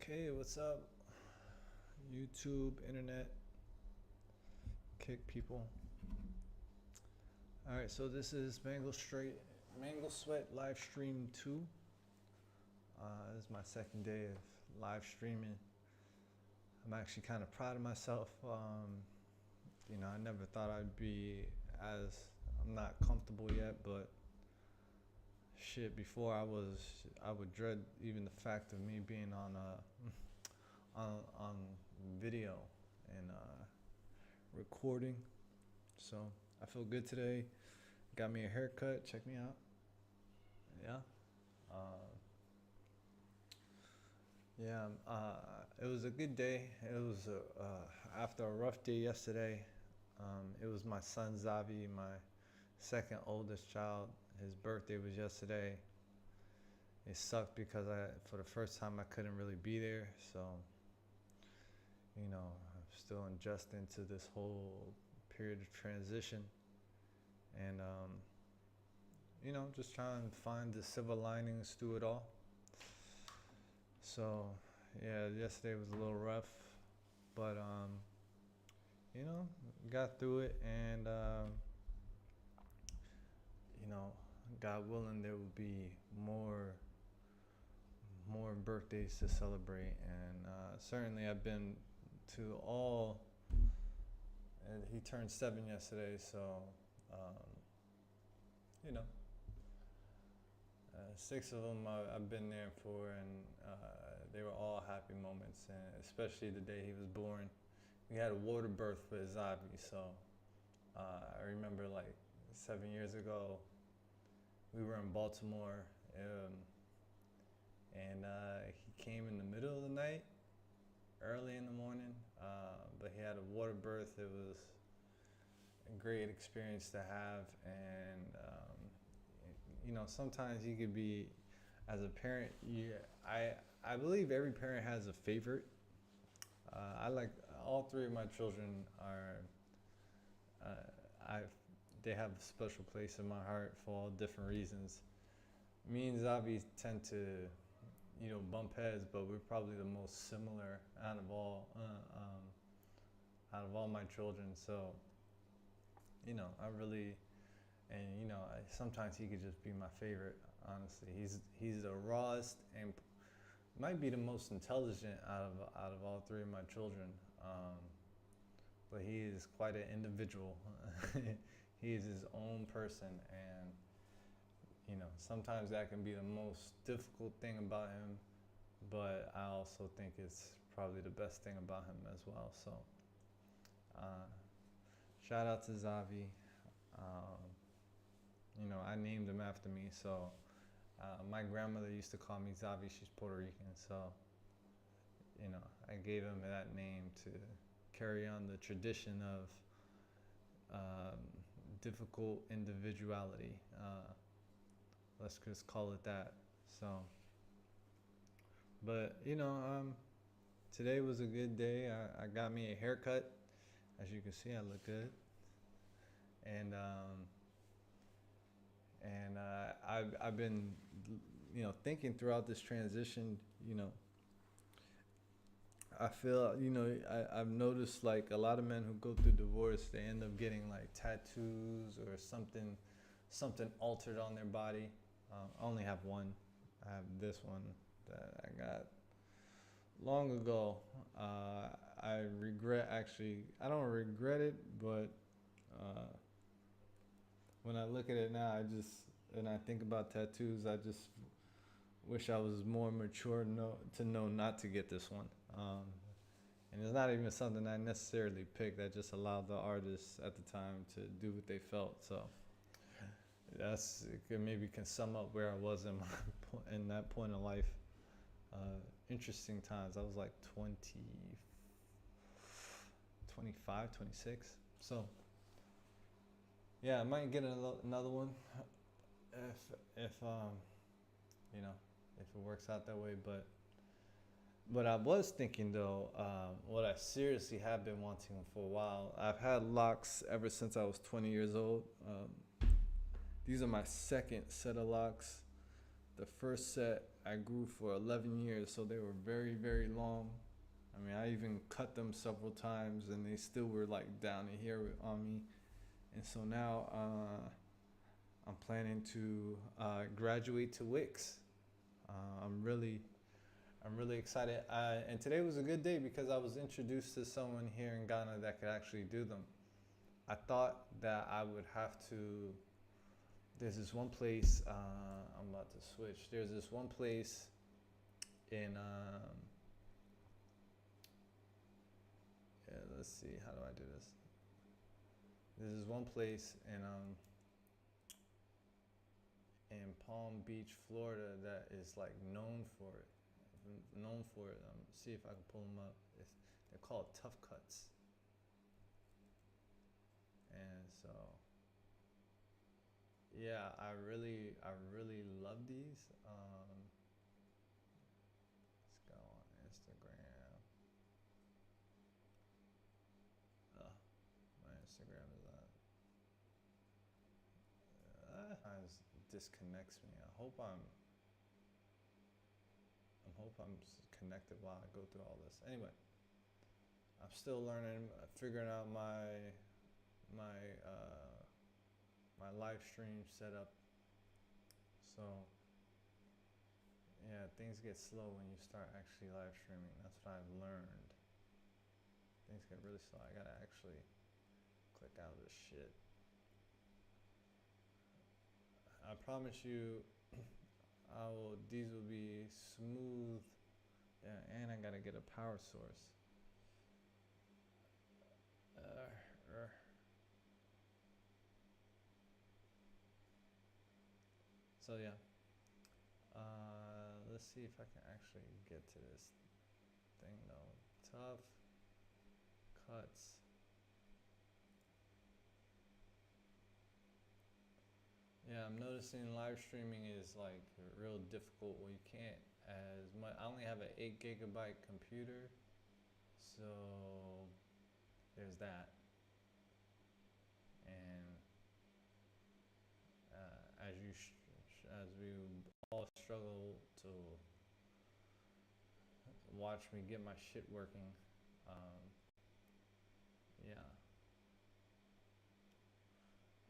Okay, what's up? YouTube, internet, kick people. All right, so this is MangoSweat live stream 2. This is my second day of live streaming. I'm actually kind of proud of myself. I never thought I'd be I'm not comfortable yet, but shit, before I would dread even the fact of me being on video and recording. So I feel good today. Got me a haircut. Check me out. Yeah. It was a good day. It was after a rough day yesterday. It was my son Zavi, my second oldest child. His birthday was yesterday. It sucked because for the first time, I couldn't really be there. So, I'm still adjusting to this whole period of transition. And, just trying to find the silver linings to it all. So, yeah, yesterday was a little rough, but, got through it, and, God willing, there will be more birthdays to celebrate, and certainly I've been to all. And he turned 7 yesterday, so 6 of them I've been there for, and they were all happy moments, and especially the day he was born. We had a water birth for Zabi, so I remember like 7 years ago, we were in Baltimore, and he came in the middle of the night, early in the morning, but he had a water birth. It was a great experience to have, and sometimes you could be, as a parent, I believe every parent has a favorite. I like all 3 of my children they have a special place in my heart for all different reasons. Me and Zavi tend to, bump heads, but we're probably the most similar out of all my children. So, I really, and sometimes he could just be my favorite. Honestly, he's the rawest and might be the most intelligent out of all 3 of my children. But he is quite an individual. He is his own person, and sometimes that can be the most difficult thing about him, but I also think it's probably the best thing about him as well. So shout out to Zavi. I named him after me, so my grandmother used to call me Zavi. She's Puerto Rican, so I gave him that name to carry on the tradition of difficult individuality. Let's just call it that. So, but today was a good day. I got me a haircut. As you can see, I look good, and I've been thinking throughout this transition. I feel, I've noticed like a lot of men who go through divorce, they end up getting like tattoos or something altered on their body. I only have one. I have this one that I got long ago. I don't regret it, but when I look at it now, and I think about tattoos, I just wish I was more mature to know not to get this one. And it's not even something I necessarily picked. I just allowed the artists at the time to do what they felt. So maybe can sum up where I was in that point in life. Interesting times. I was like 20, 25, 26. So yeah, I might get another one if it works out that way. But I was thinking though, what I seriously have been wanting for a while. I've had locks ever since I was 20 years old. These are my second set of locks. The first set I grew for 11 years, so they were very, very long. I mean, I even cut them several times, and they still were like down to here on me. And so now I'm planning to graduate to Wix. I'm really excited. And today was a good day because I was introduced to someone here in Ghana that could actually do them. I thought that I would have to. There's this one place. I'm about to switch. There's this one place in. Yeah, let's see. How do I do this? There's this one place in Palm Beach, Florida, that is like known for it. See if I can pull them up. They're called Tough Cuts. And so, yeah, I really love these. Let's go on Instagram. My Instagram is disconnects me. I hope I'm connected while I go through all this. Anyway, I'm still learning, figuring out my live stream setup. So yeah, things get slow when you start actually live streaming. That's what I've learned. Things get really slow. I gotta actually click out of this shit. I promise you, these will be smooth. Yeah, and I gotta get a power source. So yeah, let's see if I can actually get to this thing though. Tough cuts. Yeah, I'm noticing live streaming is like real difficult when you can't as much. I only have an 8 gigabyte computer, so there's that. And as we all struggle to watch me get my shit working, yeah,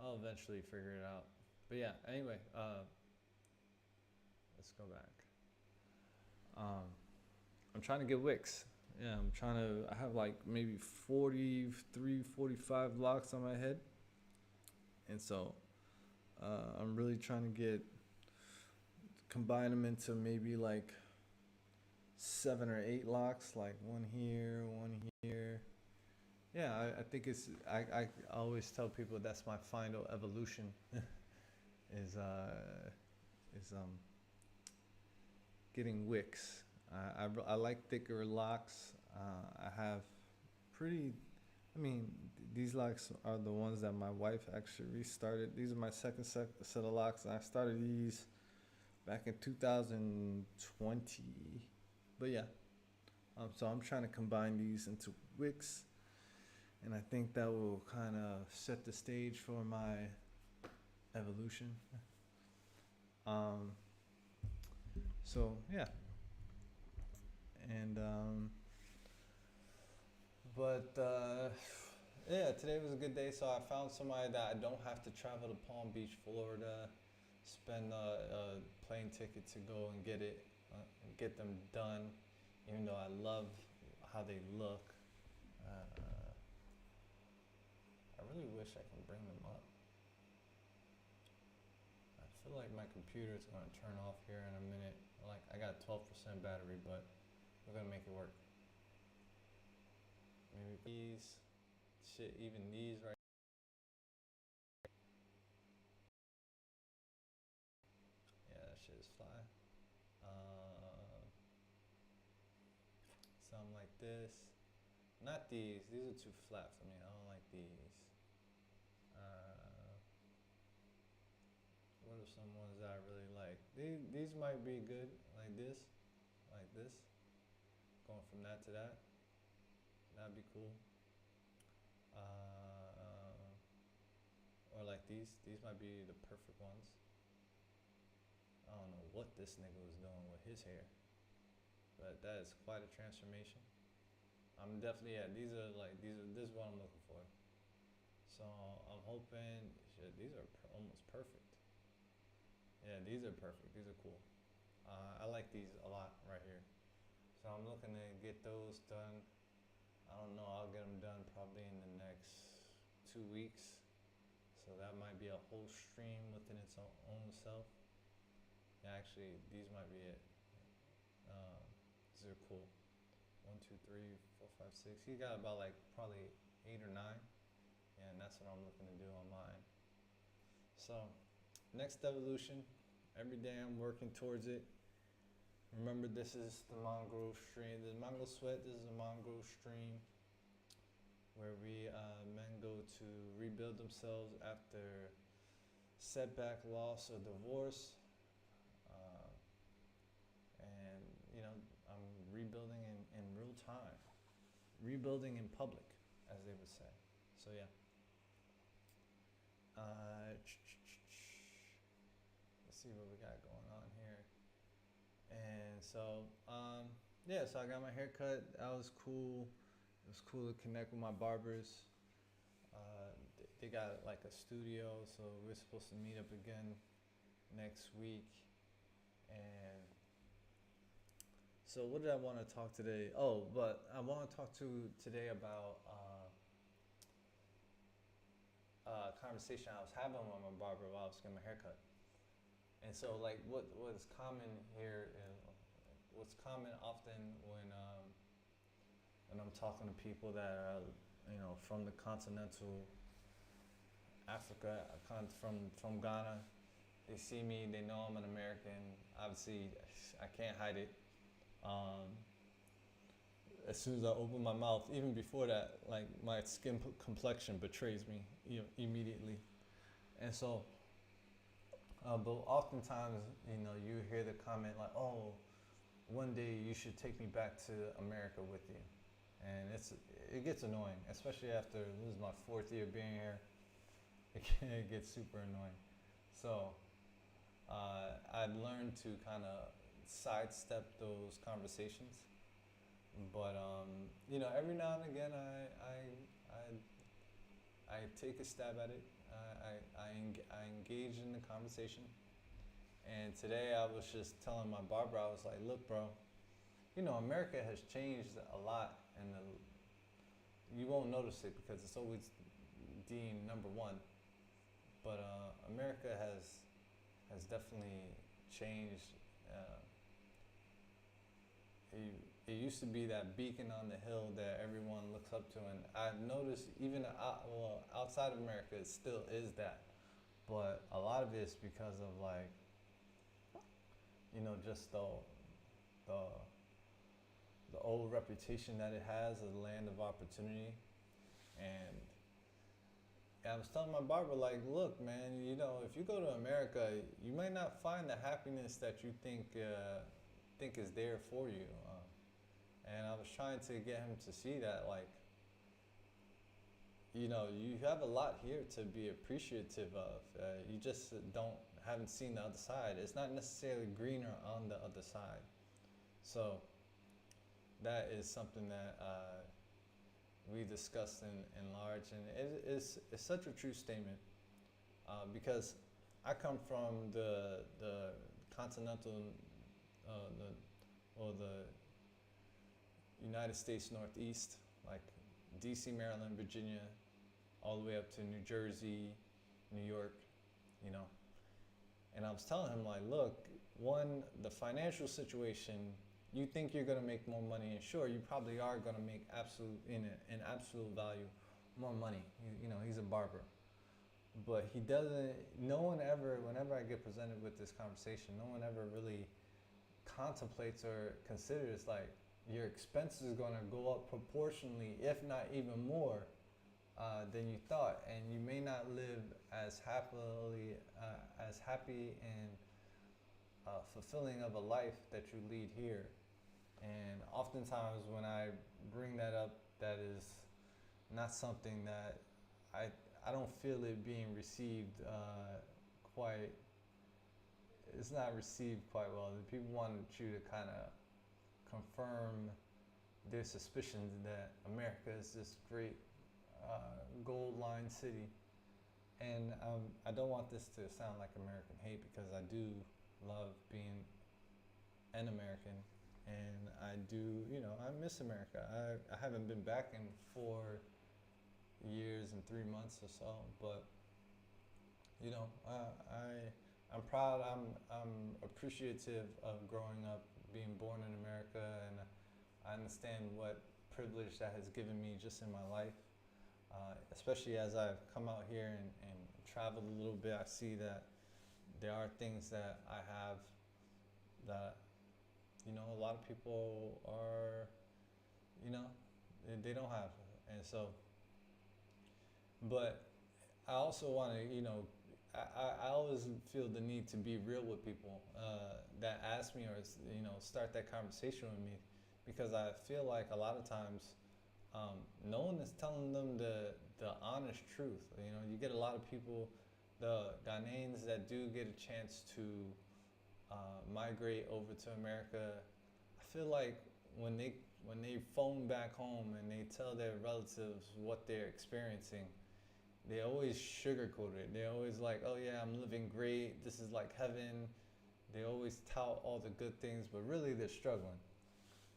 I'll eventually figure it out. But yeah, anyway, let's go back. I'm trying to get Wix. Yeah, I have like maybe 43, 45 locks on my head. And so I'm really trying to combine them into maybe like 7 or 8 locks, like one here, one here. Yeah, I think I always tell people that's my final evolution is getting Wix. I like thicker locks. I have these locks are the ones that my wife actually restarted. These are my second set of locks. I started these back in 2020. But yeah, so I'm trying to combine these into Wix. And I think that will kind of set the stage for my evolution. So yeah. And yeah, today was a good day. So I found somebody that I don't have to travel to Palm Beach, Florida, spend a plane ticket to go and get them done. Even though I love how they look, I really wish I can bring them up. I feel like my computer is going to turn off here in a minute. Like I got 12% battery, but we're gonna make it work. Maybe even these right. Yeah, that shit is fly. Something like this. Not these. These are too flat for me. I don't like these. What are some ones that I really like? These might be good. Like this. Going from that to that. That'd be cool. Or like these. These might be the perfect ones. I don't don't know what this nigga was doing with his hair, but that is quite a transformation. I'm definitely, yeah, this is what I'm looking for. So I'm hoping, shit, these are almost perfect. Yeah, these are perfect. These are cool. I like these a lot right here. So I'm looking to get those done. I don't know, I'll get them done probably in the next 2 weeks. So that might be a whole stream within its own self. Yeah, actually, these might be it. These are cool. 1, 2, 3, 4, 5, 6. He got about like probably 8 or 9. Yeah, and that's what I'm looking to do on mine. So, next evolution. Every day I'm working towards it. Remember, this is the Mango stream. The MangoSweat, this is a Mango stream where men go to rebuild themselves after setback, loss, or divorce. And, you know, I'm rebuilding in real time. Rebuilding in public, as they would say. So, yeah. Let's see what we got going on here. And so, yeah, so I got my hair cut. That was cool. It was cool to connect with my barbers. They got like a studio, so we're supposed to meet up again next week. And so what did I want to talk today? Oh, but I want to talk today about a conversation I was having with my barber while I was getting my haircut. And so like what is common here, what's common often when I'm talking to people that are, you know, from the continental Africa, from Ghana, they see me, they know I'm an American. Obviously, I can't hide it. As soon as I open my mouth, even before that, like my skin complexion betrays me immediately. And so, but oftentimes, you know, you hear the comment like, "Oh, one day you should take me back to America with you," and it gets annoying, especially after this is my 4th year being here. It gets super annoying. So I'd learned to kind of sidestep those conversations, but you know, every now and again I take a stab at it. I engage in the conversation. And today I was just telling my barber, I was like, "Look, bro, you know, America has changed a lot, and you won't notice it because it's always deemed number one. But America has definitely changed. It used to be that beacon on the hill that everyone looks up to, and I've noticed even outside of America, it still is that. But a lot of it's because of like, you know, just the old reputation that it has as a land of opportunity. And I was telling my barber, like, "Look, man, you know, if you go to America, you might not find the happiness that you think is there for you." And I was trying to get him to see that, like, you know, you have a lot here to be appreciative of. You just haven't seen the other side. It's not necessarily greener on the other side. So that is something that we discussed in large, and it's such a true statement because I come from the continental, the United States Northeast, like D.C., Maryland, Virginia, all the way up to New Jersey, New York, you know. And I was telling him, like, look, one, the financial situation, you think you're going to make more money, and sure, you probably are going to make in absolute value more money. You know, he's a barber. But he doesn't, no one ever, whenever I get presented with this conversation, no one ever really contemplates or considers, like, your expenses are going to go up proportionally, if not even more, than you thought. And you may not live as happy and fulfilling of a life that you lead here. And oftentimes when I bring that up, that is not something that I don't feel it being received quite it's not received quite well. The people wanted you to kind of confirm their suspicions that America is this great gold line city. And I don't want this to sound like American hate, because I do love being an American, and I do, I miss America. I haven't been back in 4 years and 3 months or so, but I'm proud. I'm appreciative of growing up, being born in America, and I understand what privilege that has given me just in my life. Especially as I've come out here and traveled a little bit, I see that there are things that I have that a lot of people are, they don't have, and so. But I also want to, I always feel the need to be real with people that ask me, or start that conversation with me, because I feel like a lot of times no one is telling them the honest truth. You get a lot of people, the Ghanaians that do get a chance to migrate over to America. I feel like when they phone back home and they tell their relatives what they're experiencing, they always sugarcoat it. They're always like, oh yeah, I'm living great, this is like heaven. They always tout all the good things, but really they're struggling.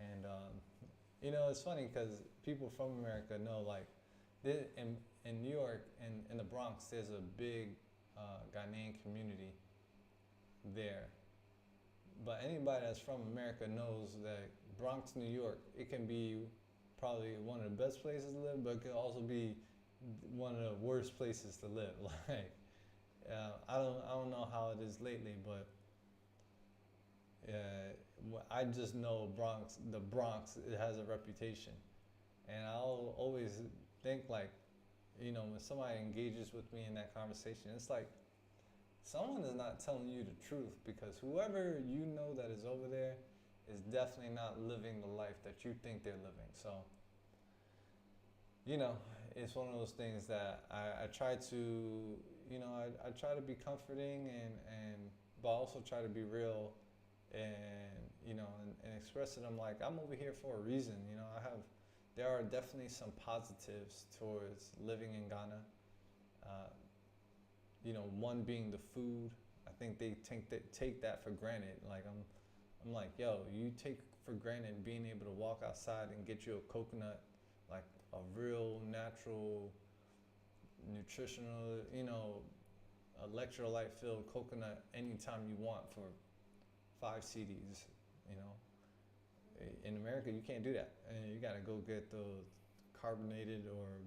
And it's funny because people from America know, like, in New York, in the Bronx, there's a big Ghanaian community there. But anybody that's from America knows that Bronx, New York, it can be probably one of the best places to live, but it can also be one of the worst places to live. Like, I don't know how it is lately, but I just know the Bronx, it has a reputation, and I'll always think, like, when somebody engages with me in that conversation, it's like someone is not telling you the truth, because whoever that is over there is definitely not living the life that you think they're living. So, it's one of those things that I try to, I try to be comforting but also try to be real, and and express to them, like, I'm over here for a reason. There are definitely some positives towards living in Ghana. One being the food. I think they take that for granted. Like, I'm like, yo, you take for granted being able to walk outside and get you a coconut, like a real natural, nutritional, electrolyte filled coconut anytime you want for 5 CDs. In America, you can't do that. And you gotta go get the carbonated or